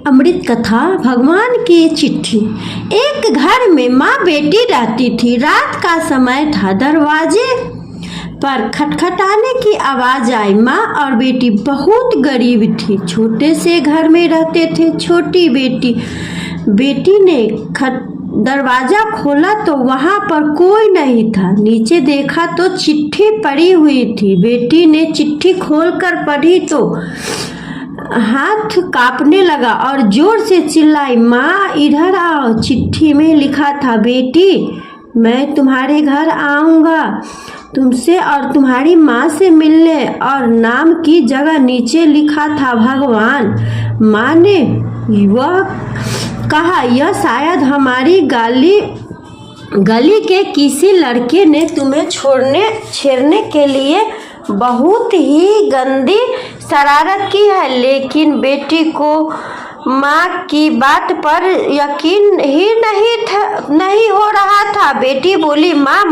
अमृत कथा भगवान की चिट्ठी। एक घर में माँ बेटी रहती थी। रात का समय था। दरवाजे पर खटखटाने की आवाज आई। माँ और बेटी बहुत गरीब थी। छोटे से घर में रहते थे। छोटी बेटी ने दरवाजा खोला तो वहां पर कोई नहीं था। नीचे देखा तो चिट्ठी पड़ी हुई थी। बेटी ने चिट्ठी खोलकर पढ़ी तो हाथ कांपने लगा और जोर से चिल्लाई, माँ इधर आओ। चिट्ठी में लिखा था, बेटी मैं तुम्हारे घर आऊँगा तुमसे और तुम्हारी माँ से मिलने। और नाम की जगह नीचे लिखा था भगवान। माँ ने वह कहा, यह शायद हमारी गली के किसी लड़के ने तुम्हें छेड़ने के लिए बहुत ही गंदी शरारत की है। लेकिन बेटी को माँ की बात पर यकीन ही नहीं हो रहा था। बेटी बोली, माँ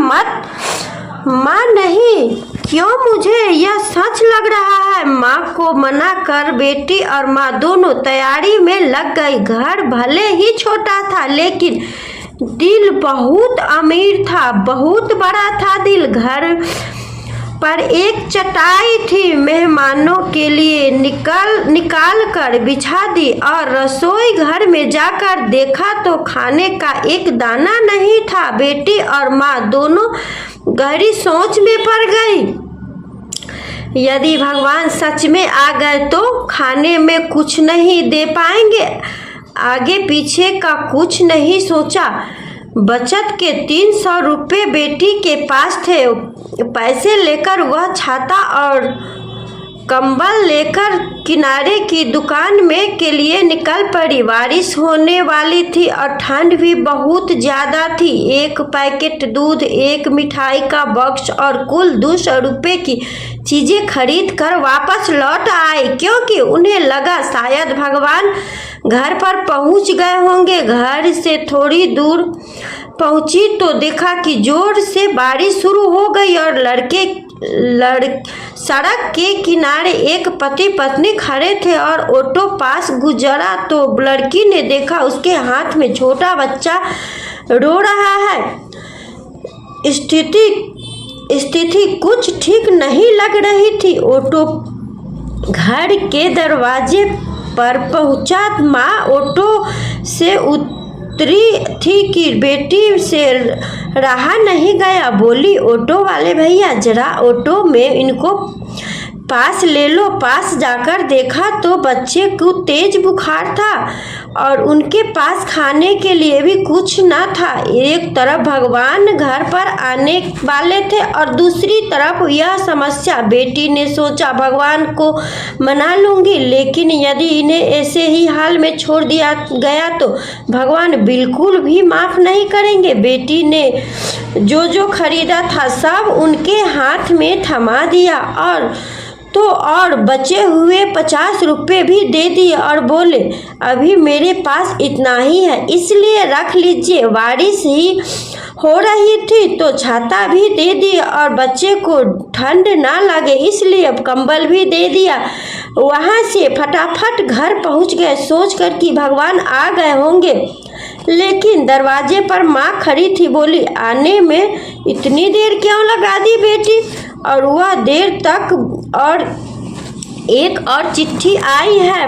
नहीं, क्यों? मुझे यह सच लग रहा है। माँ को मना कर बेटी और माँ दोनों तैयारी में लग गई। घर भले ही छोटा था लेकिन दिल बहुत अमीर था। बहुत बड़ा था दिल। घर पर एक चटाई थी। मेहमानों के लिए निकाल कर बिछा दी और रसोई घर में जाकर देखा तो खाने का एक दाना नहीं था। बेटी और माँ दोनों गहरी सोच में पड़ गई। यदि भगवान सच में आ गए तो खाने में कुछ नहीं दे पाएंगे। आगे पीछे का कुछ नहीं सोचा। बचत के 300 रुपये बेटी के पास थे। पैसे लेकर वह छाता और कंबल लेकर किनारे की दुकान में के लिए निकल पड़ी। बारिश होने वाली थी और ठंड भी बहुत ज़्यादा थी। एक पैकेट दूध, एक मिठाई का बॉक्स और कुल 200 रुपये की चीज़ें खरीद कर वापस लौट आई, क्योंकि उन्हें लगा शायद भगवान घर पर पहुंच गए होंगे। घर से थोड़ी दूर पहुंची तो देखा कि जोर से बारिश शुरू हो गई और सड़क के किनारे एक पति पत्नी खड़े थे और ऑटो पास गुजरा तो लड़की ने देखा उसके हाथ में छोटा बच्चा रो रहा है। स्थिति कुछ ठीक नहीं लग रही थी। ऑटो घर के दरवाजे पर पहुंचा। माँ ऑटो से उतरी थी कि बेटी से रहा नहीं गया। बोली, ऑटो वाले भैया जरा ऑटो में इनको पास ले लो। पास जाकर देखा तो बच्चे को तेज बुखार था और उनके पास खाने के लिए भी कुछ न था। एक तरफ भगवान घर पर आने वाले थे और दूसरी तरफ यह समस्या। बेटी ने सोचा, भगवान को मना लूंगी, लेकिन यदि इन्हें ऐसे ही हाल में छोड़ दिया गया तो भगवान बिल्कुल भी माफ़ नहीं करेंगे। बेटी ने जो खरीदा था सब उनके हाथ में थमा दिया और बचे हुए 50 रुपये भी दे दिए और बोले, अभी मेरे पास इतना ही है, इसलिए रख लीजिए। बारिश ही हो रही थी तो छाता भी दे दिया और बच्चे को ठंड ना लगे इसलिए कंबल भी दे दिया। वहाँ से फटाफट घर पहुँच गए सोचकर कि भगवान आ गए होंगे। लेकिन दरवाजे पर माँ खड़ी थी। बोली, आने में इतनी देर क्यों लगा दी बेटी? और वह देर तक और एक और चिट्ठी आई है,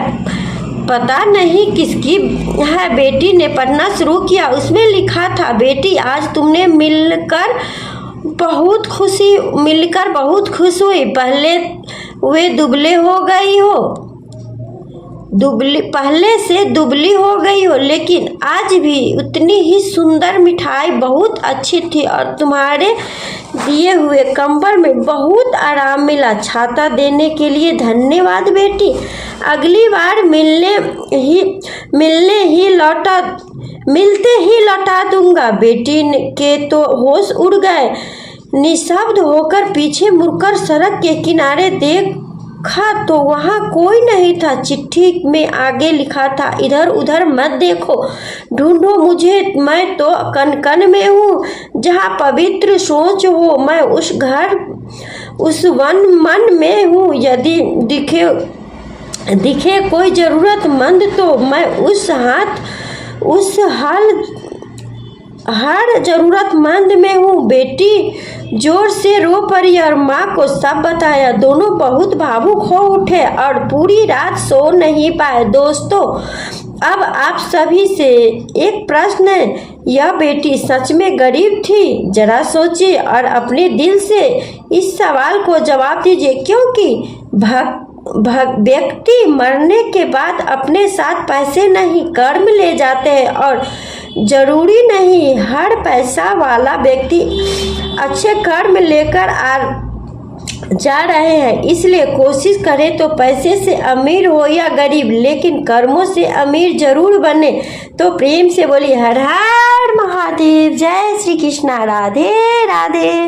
पता नहीं किसकी है। बेटी ने पढ़ना शुरू किया। उसमें लिखा था, बेटी आज तुमने मिलकर बहुत खुश हुई। पहले से दुबली हो गई हो लेकिन आज भी उतनी ही सुंदर। मिठाई बहुत अच्छी थी और तुम्हारे दिए हुए कंबल में बहुत आराम मिला। छाता देने के लिए धन्यवाद बेटी। अगली बार मिलते ही लौटा दूंगा। बेटी के तो होश उड़ गए। निशब्द होकर पीछे मुड़कर सड़क के किनारे देखा तो वहाँ कोई नहीं था। चिट्ठी में आगे लिखा था, इधर उधर मत देखो, ढूंढो मुझे, मैं तो कन में हूँ। जहाँ पवित्र सोच हो मैं उस मन में हूँ। यदि दिखे कोई जरूरतमंद तो मैं हर जरूरतमंद में हूँ। बेटी जोर से रो पड़ी और माँ को सब बताया। दोनों बहुत भावुक हो उठे और पूरी रात सो नहीं पाए। दोस्तों, अब आप सभी से एक प्रश्न है, यह बेटी सच में गरीब थी? जरा सोचिए और अपने दिल से इस सवाल को जवाब दीजिए, क्योंकि व्यक्ति मरने के बाद अपने साथ पैसे नहीं कर्म ले जाते हैं, और जरूरी नहीं हर पैसा वाला व्यक्ति अच्छे कर्म लेकर जा रहे हैं। इसलिए कोशिश करें तो पैसे से अमीर हो या गरीब, लेकिन कर्मों से अमीर जरूर बने। तो प्रेम से बोलिए हर हर महादेव। जय श्री कृष्णा। राधे राधे।